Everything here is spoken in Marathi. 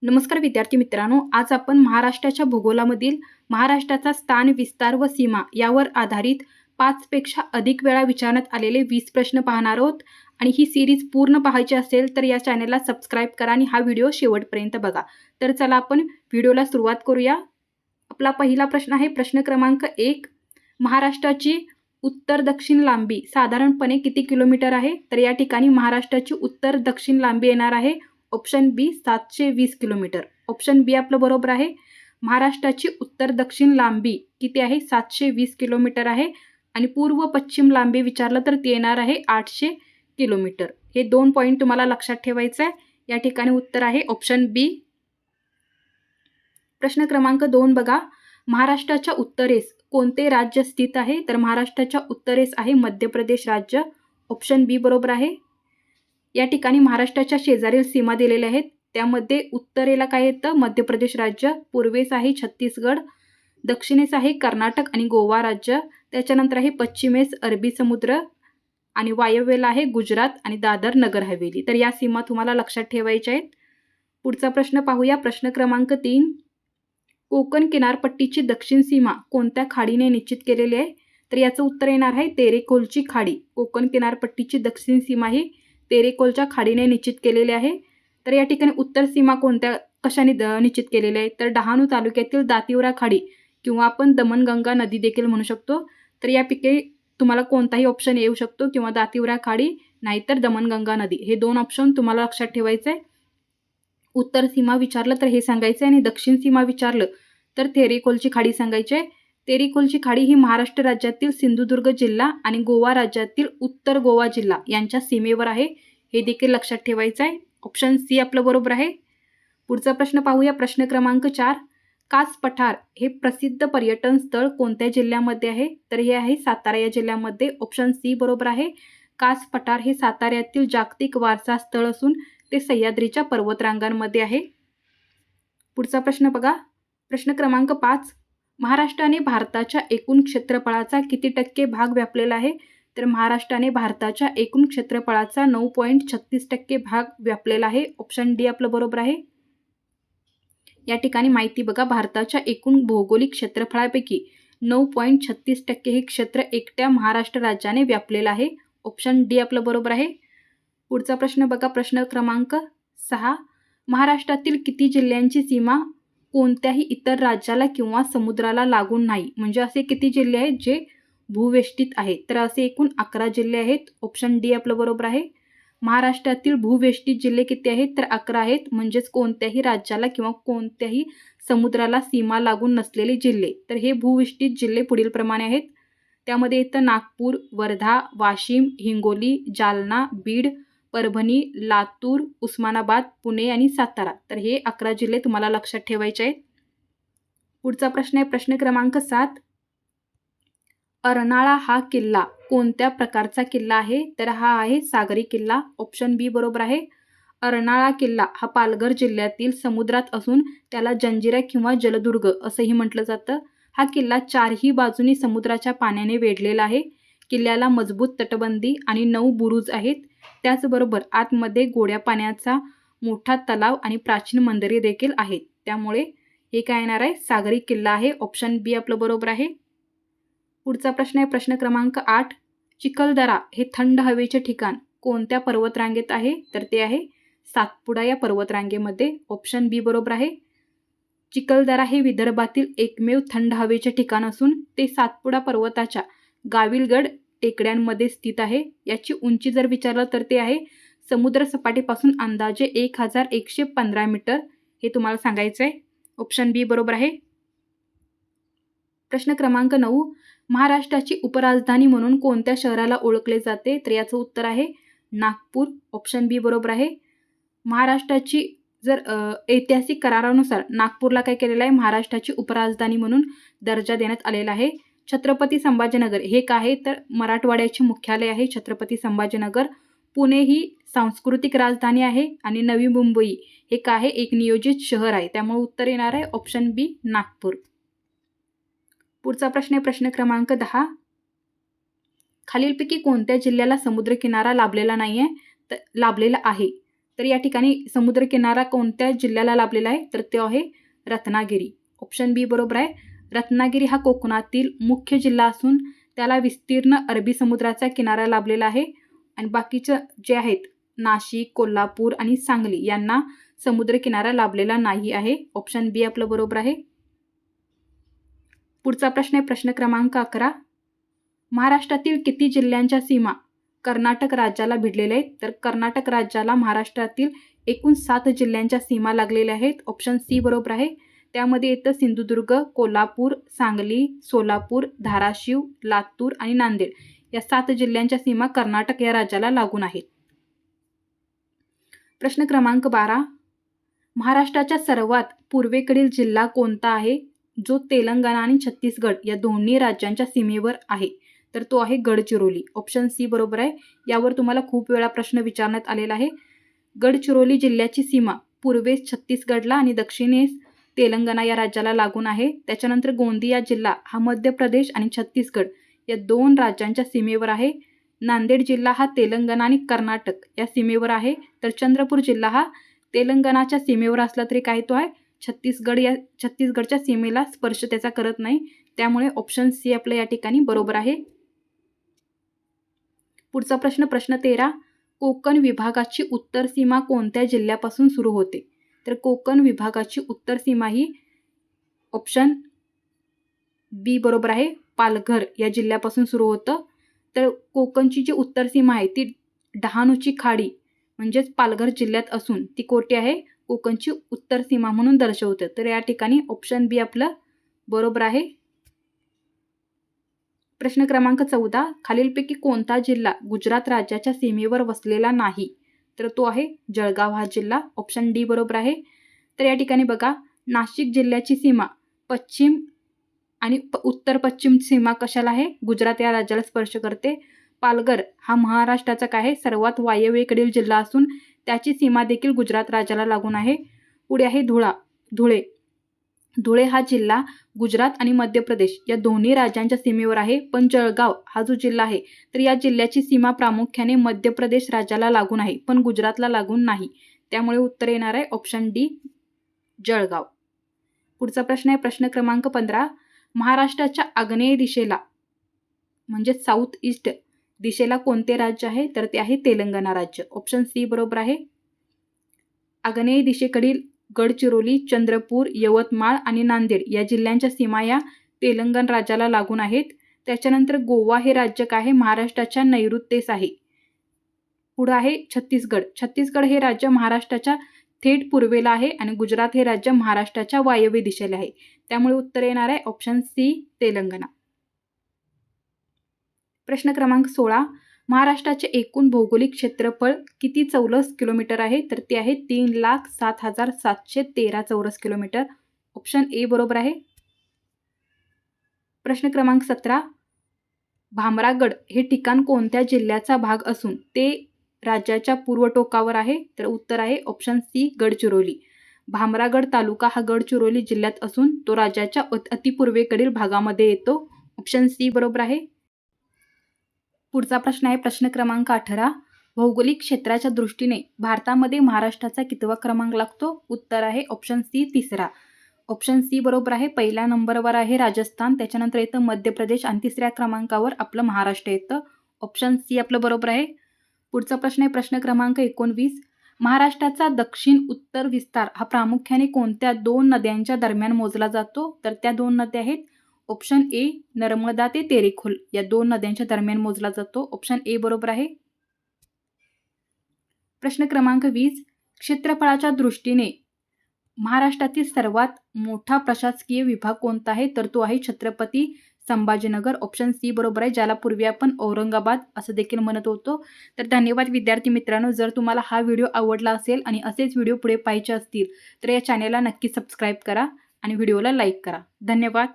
नमस्कार विद्यार्थी मित्रांनो, आज आपण महाराष्ट्राच्या भूगोलामधील महाराष्ट्राचा स्थान, विस्तार व सीमा यावर आधारित 5 पेक्षा अधिक वेळा विचारण्यात आलेले 20 प्रश्न पाहणार आहोत. आणि ही सिरीज पूर्ण पाहायची असेल तर या चॅनलला सबस्क्राईब करा आणि हा व्हिडिओ शेवटपर्यंत बघा. तर चला आपण व्हिडिओला सुरुवात करूया. आपला पहिला प्रश्न आहे प्रश्न क्रमांक 1. महाराष्ट्राची उत्तर दक्षिण लांबी साधारणपणे किती किलोमीटर आहे? तर या ठिकाणी महाराष्ट्राची उत्तर दक्षिण लांबी येणार आहे ऑप्शन बी 720 किलोमीटर. ऑप्शन बी आपलं बरोबर आहे. महाराष्ट्राची उत्तर दक्षिण लांबी किती आहे? 720 किलोमीटर आहे. आणि पूर्व पश्चिम लांबी विचारलं तर ते येणार आहे 800 किलोमीटर. हे 2 पॉईंट तुम्हाला लक्षात ठेवायचं आहे. या ठिकाणी उत्तर आहे ऑप्शन बी. प्रश्न क्रमांक 2 बघा. महाराष्ट्राच्या उत्तरेस कोणते राज्य स्थित आहे? तर महाराष्ट्राच्या उत्तरेस आहे मध्य प्रदेश राज्य. ऑप्शन बी बरोबर आहे. या ठिकाणी महाराष्ट्राच्या शेजारील सीमा दिलेल्या आहेत. त्यामध्ये उत्तरेला काय येतं? मध्य प्रदेश राज्य. पूर्वेस आहे छत्तीसगड. दक्षिणेस आहे कर्नाटक आणि गोवा राज्य. त्याच्यानंतर आहे पश्चिमेस अरबी समुद्र. आणि वायव्येला आहे गुजरात आणि दादर नगर हवेली. तर या सीमा तुम्हाला लक्षात ठेवायच्या आहेत. पुढचा प्रश्न पाहूया. प्रश्न क्रमांक 3. कोकण किनारपट्टीची दक्षिण सीमा कोणत्या खाडीने निश्चित केलेली आहे? तर याचं उत्तर येणार आहे तेरेखोलची खाडी. कोकण किनारपट्टीची दक्षिण सीमा ही तेरेखोलच्या खाडीने निश्चित केलेली आहे. तर या ठिकाणी उत्तर सीमा कोणत्या कशाने निश्चित केलेली आहे? तर डहाणू तालुक्यातील दातिवरा खाडी किंवा आपण दमणगंगा नदी देखील म्हणू शकतो. तर यापैकी तुम्हाला कोणताही ऑप्शन येऊ शकतो, किंवा दातिवरा खाडी नाहीतर दमणगंगा नदी. हे 2 ऑप्शन तुम्हाला लक्षात ठेवायचे आहे. उत्तर सीमा विचारलं तर हे सांगायचं आहे आणि दक्षिण सीमा विचारलं तर तेरेखोलची खाडी सांगायची आहे. तेरेखोलची खाडी ही महाराष्ट्र राज्यातील सिंधुदुर्ग जिल्हा आणि गोवा राज्यातील उत्तर गोवा जिल्हा यांच्या सीमेवर आहे. हे देखील लक्षात ठेवायचं आहे. ऑप्शन सी आपलं बरोबर आहे. पुढचा प्रश्न पाहूया. प्रश्न क्रमांक 4. कास पठार हे प्रसिद्ध पर्यटन स्थळ कोणत्या जिल्ह्यामध्ये आहे? तर हे आहे सातारा या जिल्ह्यामध्ये. ऑप्शन सी बरोबर आहे. कास पठार हे साताऱ्यातील जागतिक वारसा स्थळ असून ते सह्याद्रीच्या पर्वतरांगांमध्ये आहे. पुढचा प्रश्न बघा. प्रश्न क्रमांक 5. महाराष्ट्राने भारताच्या एकूण क्षेत्रफळाचा किती टक्के भाग व्यापलेला आहे? तर महाराष्ट्राने भारताच्या एकूण क्षेत्रफळाचा 9.36% भाग व्यापलेला आहे. ऑप्शन डी आपलं बरोबर आहे. या ठिकाणी माहिती बघा. भारताच्या एकूण भौगोलिक क्षेत्रफळापैकी 9.36% हे क्षेत्र एकट्या महाराष्ट्र राज्याने व्यापलेलं आहे. ऑप्शन डी आपलं बरोबर आहे. पुढचा प्रश्न बघा. प्रश्न क्रमांक 6. महाराष्ट्रातील किती जिल्ह्यांची सीमा कोणत्याही इतर राज्याला किंवा समुद्राला लागून नाही? म्हणजे असे किती जिल्हे आहेत जे भूवेष्टित आहेत? तर असे एकूण 11 जिल्हे आहेत. ऑप्शन डी आपलं बरोबर आहे. महाराष्ट्रातील भूवेष्टित जिल्हे किती आहेत? तर 11 आहेत. म्हणजेच कोणत्याही राज्याला किंवा कोणत्याही समुद्राला सीमा लागून नसलेले जिल्हे. तर हे भूवेष्टित जिल्हे पुढील प्रमाणे आहेत. त्यामध्ये येतं नागपूर, वर्धा, वाशिम, हिंगोली, जालना, बीड, परभणी, लातूर, उस्मानाबाद, पुणे आणि सातारा. तर हे 11 जिल्हे तुम्हाला लक्षात ठेवायचे आहेत. पुढचा प्रश्न आहे प्रश्न क्रमांक 7. अर्नाळा हा किल्ला कोणत्या प्रकारचा किल्ला आहे? तर हा आहे सागरी किल्ला. ऑप्शन बी बरोबर आहे. अर्नाळा किल्ला हा पालघर जिल्ह्यातील समुद्रात असून त्याला जंजिरा किंवा जलदुर्ग असंही म्हटलं जातं. हा किल्ला 4ही बाजूनी समुद्राच्या पाण्याने वेढलेला आहे. किल्ल्याला मजबूत तटबंदी आणि 9 बुरुज आहेत. त्याचबरोबर आतमध्ये गोड्या पाण्याचा मोठा तलाव आणि प्राचीन मंदिरे देखील आहेत. त्यामुळे हे काय येणार आहे? सागरी किल्ला आहे. ऑप्शन बी आपलं बरोबर आहे. पुढचा प्रश्न आहे प्रश्न क्रमांक 8. चिखलदरा हे थंड हवेचे ठिकाण कोणत्या पर्वतरांगेत आहे? तर ते आहे सातपुडा या पर्वतरांगेमध्ये. ऑप्शन बी बरोबर आहे. चिखलदरा हे विदर्भातील एकमेव थंड हवेचे ठिकाण असून ते सातपुडा पर्वताच्या गाविलगड टेकड्यांमध्ये स्थित आहे. याची उंची जर विचारलं तर ते आहे समुद्र सपाटीपासून अंदाजे 1115 मीटर. हे तुम्हाला सांगायचं आहे. ऑप्शन बी बरोबर आहे. प्रश्न क्रमांक 9. महाराष्ट्राची उपराजधानी म्हणून कोणत्या शहराला ओळखले जाते? तर याचं उत्तर आहे नागपूर. ऑप्शन बी बरोबर आहे. महाराष्ट्राची जर ऐतिहासिक करारानुसार नागपूरला काय केलेलं आहे? महाराष्ट्राची उपराजधानी म्हणून दर्जा देण्यात आलेला आहे. छत्रपती संभाजीनगर हे काय आहे? तर मराठवाड्याचे मुख्यालय आहे छत्रपती संभाजीनगर. पुणे ही सांस्कृतिक राजधानी आहे आणि नवी मुंबई हे काय आहे? एक नियोजित शहर आहे. त्यामुळे उत्तर येणार आहे ऑप्शन बी नागपूर. पुढचा प्रश्न आहे प्रश्न क्रमांक 10. खालीलपैकी कोणत्या जिल्ह्याला समुद्रकिनारा लाभलेला नाही आहे? तर लाभलेला आहे? तर या ठिकाणी समुद्रकिनारा कोणत्या जिल्ह्याला लाभलेला आहे, तर तो आहे रत्नागिरी. ऑप्शन बी बरोबर आहे. रत्नागिरी हा कोकणातील मुख्य जिल्हा असून त्याला विस्तीर्ण अरबी समुद्राचा किनारा लाभलेला आहे आणि बाकीचं जे आहेत नाशिक, कोल्हापूर आणि सांगली यांना समुद्रकिनारा लाभलेला नाही आहे. ऑप्शन बी आपलं बरोबर आहे. पुढचा प्रश्न आहे प्रश्न क्रमांक 11. महाराष्ट्रातील किती जिल्ह्यांच्या सीमा कर्नाटक राज्याला भिडलेल्या आहेत, तर कर्नाटक राज्याला महाराष्ट्रातील एकूण 7 जिल्ह्यांच्या सीमा लागलेल्या आहेत. ऑप्शन सी बरोबर आहे. त्यामध्ये येतं सिंधुदुर्ग, कोल्हापूर, सांगली, सोलापूर, धाराशिव, लातूर आणि नांदेड या 7 जिल्ह्यांच्या सीमा कर्नाटक या राज्याला लागून आहेत. प्रश्न क्रमांक 12. महाराष्ट्राच्या सर्वात पूर्वेकडील जिल्हा कोणता आहे जो तेलंगणा आणि छत्तीसगड या दोन्ही राज्यांच्या सीमेवर आहे, तर तो आहे गडचिरोली. ऑप्शन सी बरोबर आहे. यावर तुम्हाला खूप वेळा प्रश्न विचारण्यात आलेला आहे. गडचिरोली जिल्ह्याची सीमा पूर्वेस छत्तीसगडला आणि दक्षिणेस तेलंगणा या राज्याला लागून आहे. त्याच्यानंतर गोंदिया जिल्हा हा मध्य प्रदेश आणि छत्तीसगड या 2 राज्यांच्या सीमेवर आहे. नांदेड जिल्हा हा तेलंगणा आणि कर्नाटक या सीमेवर आहे. तर चंद्रपूर जिल्हा हा तेलंगणाच्या सीमेवर असला तरी काय तो आहे छत्तीसगडच्या सीमेला स्पर्श त्याचा करत नाही. त्यामुळे ऑप्शन सी आपलं या ठिकाणी बरोबर आहे. पुढचा प्रश्न प्रश्न 13. कोकण विभागाची उत्तर सीमा कोणत्या जिल्ह्यापासून सुरू होते, तर कोकण विभागाची उत्तर सीमा ही ऑप्शन बी बरोबर आहे. पालघर या जिल्ह्यापासून सुरू होतं. तर कोकणची जी उत्तर सीमा आहे ती डहाणूची खाडी म्हणजेच पालघर जिल्ह्यात असून ती कोठे आहे, कोकणची उत्तर सीमा म्हणून दर्शवते. तर या ठिकाणी ऑप्शन बी आपलं बरोबर आहे. प्रश्न क्रमांक 14. खालीलपैकी कोणता जिल्हा गुजरात राज्याच्या सीमेवर वसलेला नाही, तर तो आहे जळगाव हा जिल्हा. ऑप्शन डी बरोबर आहे. तर या ठिकाणी बघा नाशिक जिल्ह्याची सीमा पश्चिम आणि उत्तर पश्चिम सीमा कशाला आहे, गुजरात या राज्याला स्पर्श करते. पालघर हा महाराष्ट्राचा काय आहे सर्वात वायव्येकडील जिल्हा असून त्याची सीमा देखील गुजरात राज्याला लागून आहे. पुढे आहे धुळे हा जिल्हा गुजरात आणि मध्य प्रदेश या दोन्ही राज्यांच्या सीमेवर आहे. पण जळगाव हा जो जिल्हा आहे तर या जिल्ह्याची सीमा प्रामुख्याने मध्य प्रदेश राज्याला लागून आहे पण गुजरातला लागून नाही. त्यामुळे उत्तर येणार आहे ऑप्शन डी जळगाव. पुढचा प्रश्न आहे प्रश्न क्रमांक 15. महाराष्ट्राच्या आग्नेय दिशेला म्हणजे साऊथ ईस्ट दिशेला कोणते राज्य आहे, तर ते आहे तेलंगणा राज्य. ऑप्शन सी बरोबर आहे. आग्नेय दिशेकडील गडचिरोली, चंद्रपूर, यवतमाळ आणि नांदेड या जिल्ह्यांच्या सीमा या तेलंगण राज्याला लागून आहेत. त्याच्यानंतर गोवा हे राज्य काय आहे महाराष्ट्राच्या नैऋत्येस आहे. पुढे आहे छत्तीसगड हे राज्य महाराष्ट्राच्या थेट पूर्वेला आहे आणि गुजरात हे राज्य महाराष्ट्राच्या वायव्य दिशेला आहे. त्यामुळे उत्तर येणार आहे ऑप्शन सी तेलंगणा. प्रश्न क्रमांक 16. महाराष्ट्राचे एकूण भौगोलिक क्षेत्रफळ किती चौरस किलोमीटर आहे, तर ते आहे 3,07,713 चौरस किलोमीटर. ऑप्शन ए बरोबर आहे. प्रश्न क्रमांक 17. भामरागड हे ठिकाण कोणत्या जिल्ह्याचा भाग असून ते राज्याच्या पूर्व टोकावर आहे, तर उत्तर आहे ऑप्शन सी गडचिरोली. भामरागड तालुका हा गडचिरोली जिल्ह्यात असून तो राज्याच्या अतिपूर्वेकडील भागामध्ये येतो. ऑप्शन सी बरोबर आहे. पुढचा प्रश्न आहे प्रश्न क्रमांक 18. भौगोलिक क्षेत्राच्या दृष्टीने भारतामध्ये महाराष्ट्राचा कितवा क्रमांक लागतो, उत्तर आहे ऑप्शन सी 3रा. ऑप्शन सी बरोबर आहे. पहिल्या नंबरवर आहे राजस्थान, त्याच्यानंतर येतं मध्य प्रदेश आणि 3ऱ्या क्रमांकावर आपलं महाराष्ट्र येतं. ऑप्शन सी आपलं बरोबर आहे. पुढचा प्रश्न आहे प्रश्न क्रमांक 19. महाराष्ट्राचा दक्षिण उत्तर विस्तार हा प्रामुख्याने कोणत्या 2 नद्यांच्या दरम्यान मोजला जातो, तर त्या 2 नद्या आहेत ऑप्शन ए नर्मदा ते तेरेखोल या 2 नद्यांच्या दरम्यान मोजला जातो. ऑप्शन ए बरोबर आहे. प्रश्न क्रमांक 20. क्षेत्रफळाच्या दृष्टीने महाराष्ट्रातील सर्वात मोठा प्रशासकीय विभाग कोणता आहे, तर तो आहे छत्रपती संभाजीनगर. ऑप्शन सी बरोबर आहे, ज्याला पूर्वी आपण औरंगाबाद असं देखील म्हणत होतो. तर धन्यवाद विद्यार्थी मित्रांनो. जर तुम्हाला हा व्हिडिओ आवडला असेल आणि असेच व्हिडिओ पुढे पाहायचे असतील तर या चॅनेलला नक्की सबस्क्राईब करा आणि व्हिडिओला लाईक करा. धन्यवाद.